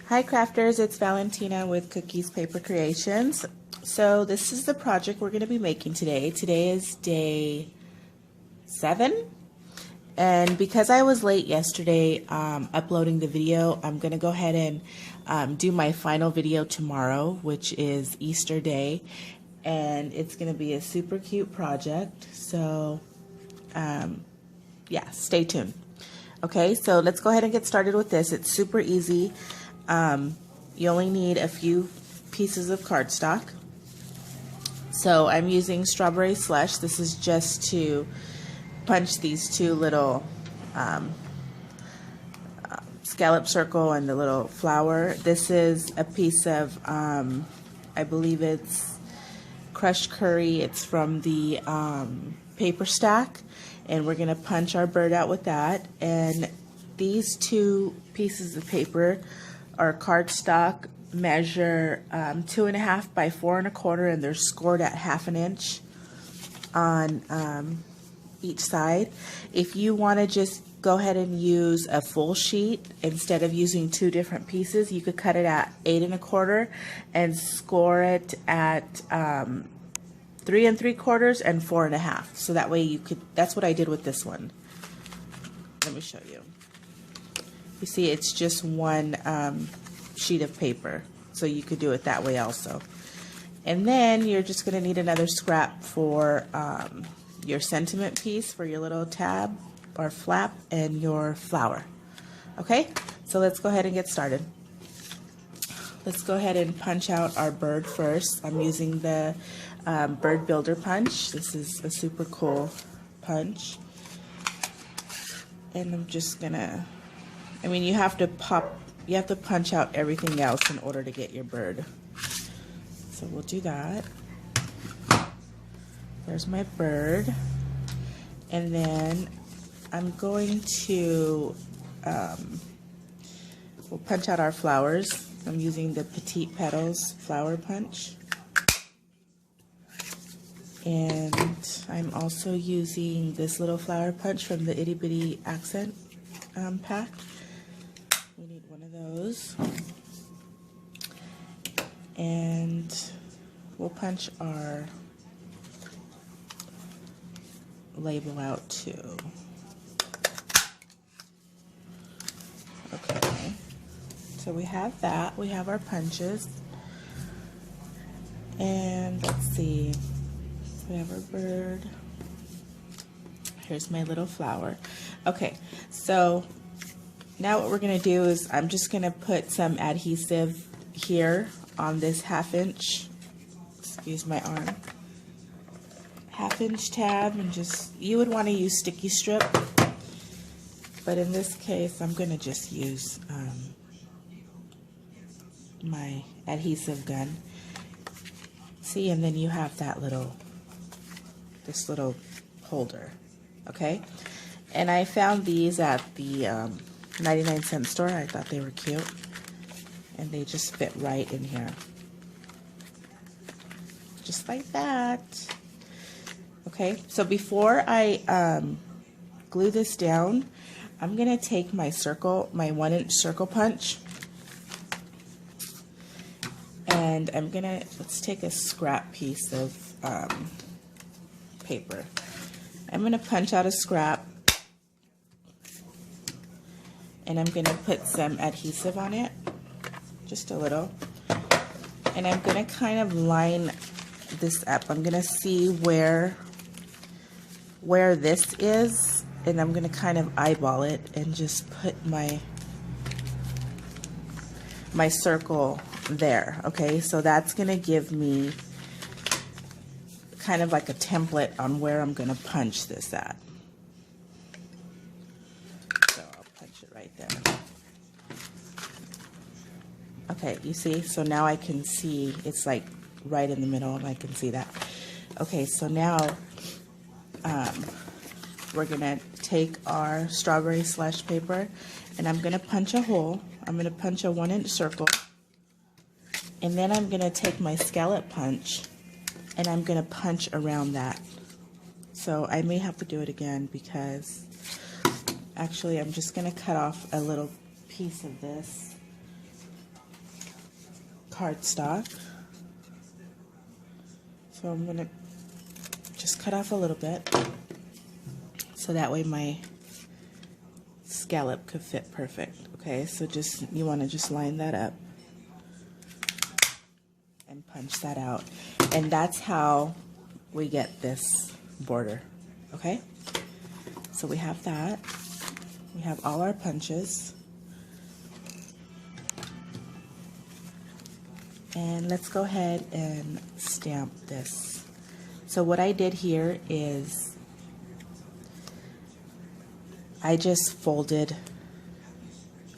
Hi crafters, it's Valentina with Cookies Paper Creations. So this is the project we're going to be making today. Today is day 7, and because I was late yesterday uploading the video, I'm going to go ahead and do my final video tomorrow, which is Easter Day, and it's going to be a super cute project. So yeah, stay tuned. Okay, so let's go ahead and get started with this. It's super easy. You only need a few pieces of cardstock. So I'm using Strawberry Slush. This is just to punch these two little scallop circle and the little flower. This is a piece of, I believe it's crushed curry. It's from the paper stack, and we're going to punch our bird out with that. And these two pieces of paper are cardstock, measure 2.5 by 4 1/4, and they're scored at 1/2 inch on each side. If you want to just go ahead and use a full sheet instead of using two different pieces, you could cut it at 8 1/4 and score it at 3 3/4 and 4 1/2. So that way you could, that's what I did with this one. Let me show you. You see, it's just one sheet of paper, so you could do it that way also. And then you're just going to need another scrap for your sentiment piece for your little tab or flap and your flower. Okay, so let's go ahead and get started. Let's go ahead and punch out our bird first. I'm using the Bird Builder punch. This is a super cool punch. And I'm just gonna, I mean, you have to punch out everything else in order to get your bird. So we'll do that. There's my bird. And then I'm going to, we'll punch out our flowers. I'm using the Petite Petals flower punch. And I'm also using this little flower punch from the Itty Bitty Accent pack. We need one of those. And we'll punch our label out too. Okay, so we have that. We have our punches. And let's see. We have our bird. Here's my little flower. Okay, so now what we're going to do is I'm just going to put some adhesive here on this 1/2 inch, excuse my arm, 1/2 inch tab, and just, you would want to use sticky strip, but in this case I'm going to just use my adhesive gun. See, and then you have that this little holder. Okay, and I found these at the 99-cent store. I thought they were cute, and they just fit right in here, just like that. Okay, so before I glue this down, I'm gonna take my circle, my 1-inch circle punch, and I'm gonna, let's take a scrap piece of paper. I'm going to punch out a scrap, and I'm going to put some adhesive on it, just a little, and I'm going to kind of line this up. I'm going to see where this is, and I'm going to kind of eyeball it and just put my circle there. Okay, so that's going to give me kind of like a template on where I'm going to punch this at. So I'll punch it right there. Okay, you see? So now I can see it's like right in the middle, and I can see that. Okay, so now we're going to take our Strawberry Slush paper, and I'm going to punch a hole. I'm going to punch a 1-inch circle, and then I'm going to take my scallop punch, and I'm going to punch around that. So I may have to do it again because actually I'm just going to cut off a little piece of this cardstock. So I'm gonna just cut off a little bit so that way my scallop could fit perfect. Okay, so you want to just line that up and punch that out, and that's how we get this border. Okay, so we have that. We have all our punches, and let's go ahead and stamp this. So what I did here is I just folded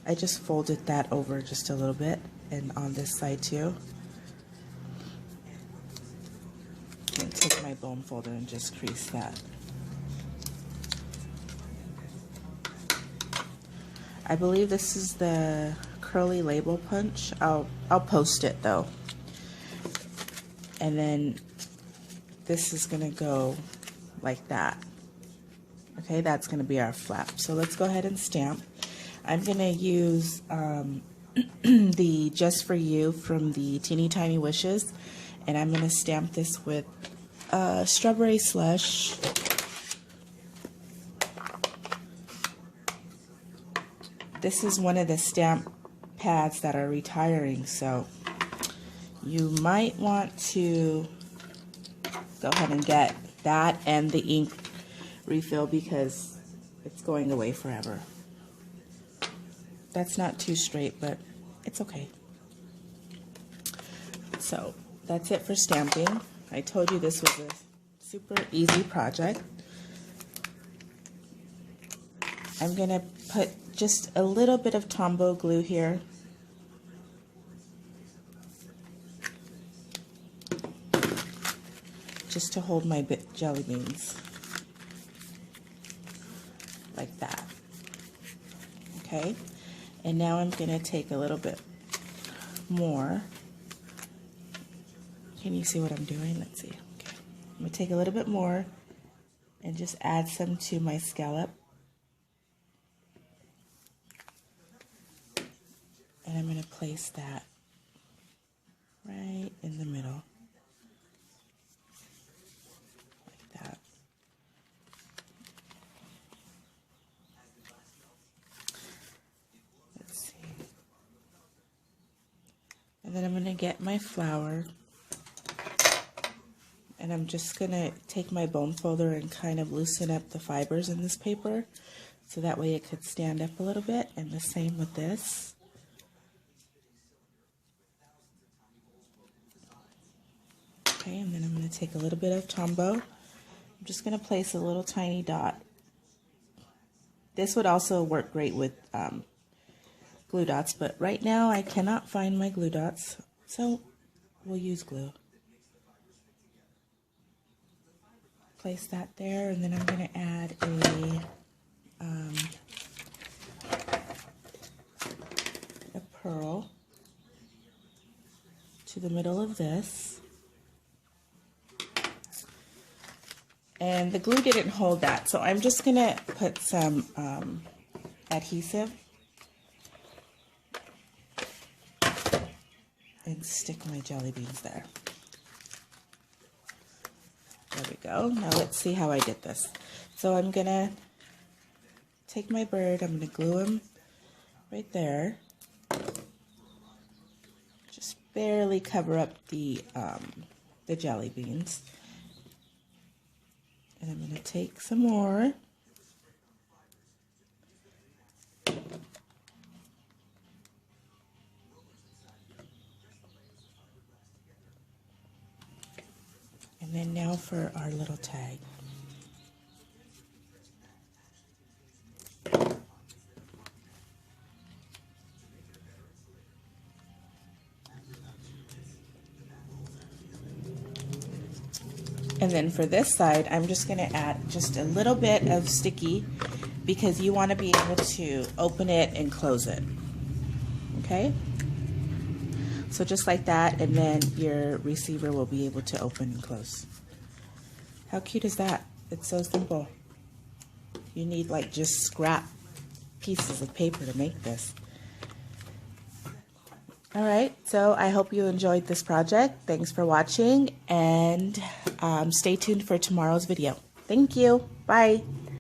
that over just a little bit, and on this side too. And take my bone folder and just crease that. I believe this is the curly label punch. I'll post it though. And then this is gonna go like that. Okay, that's gonna be our flap. So let's go ahead and stamp. I'm gonna use the Just For You from the Teeny Tiny Wishes, and I'm gonna stamp this with Strawberry Slush. This is one of the stamp pads that are retiring, so you might want to go ahead and get that and the ink refill because it's going away forever. That's not too straight, but it's okay. So that's it for stamping. I told you this was a super easy project. I'm gonna put just a little bit of Tombow glue here. Just to hold my jelly beans. Like that. Okay? And now I'm gonna take a little bit more. Can you see what I'm doing? Let's see. Okay. I'm gonna take a little bit more and just add some to my scallop. And I'm going to place that right in the middle, like that. Let's see. And then I'm going to get my flower, and I'm just going to take my bone folder and kind of loosen up the fibers in this paper, so that way it could stand up a little bit, and the same with this. Okay, and then I'm going to take a little bit of Tombow. I'm just going to place a little tiny dot. This would also work great with glue dots, but right now I cannot find my glue dots, so we'll use glue. Place that there, and then I'm going to add a pearl to the middle of this. And the glue didn't hold that, so I'm just going to put some adhesive and stick my jelly beans there. There we go. Now let's see how I did this. So I'm going to take my bird, I'm going to glue him right there. Just barely cover up the jelly beans. And I'm going to take some more. And then now for our little tag. And then for this side, I'm just going to add just a little bit of sticky because you want to be able to open it and close it. Okay? So just like that, and then your receiver will be able to open and close. How cute is that? It's so simple. You need like just scrap pieces of paper to make this. All right, so I hope you enjoyed this project. Thanks for watching, and stay tuned for tomorrow's video. Thank you. Bye.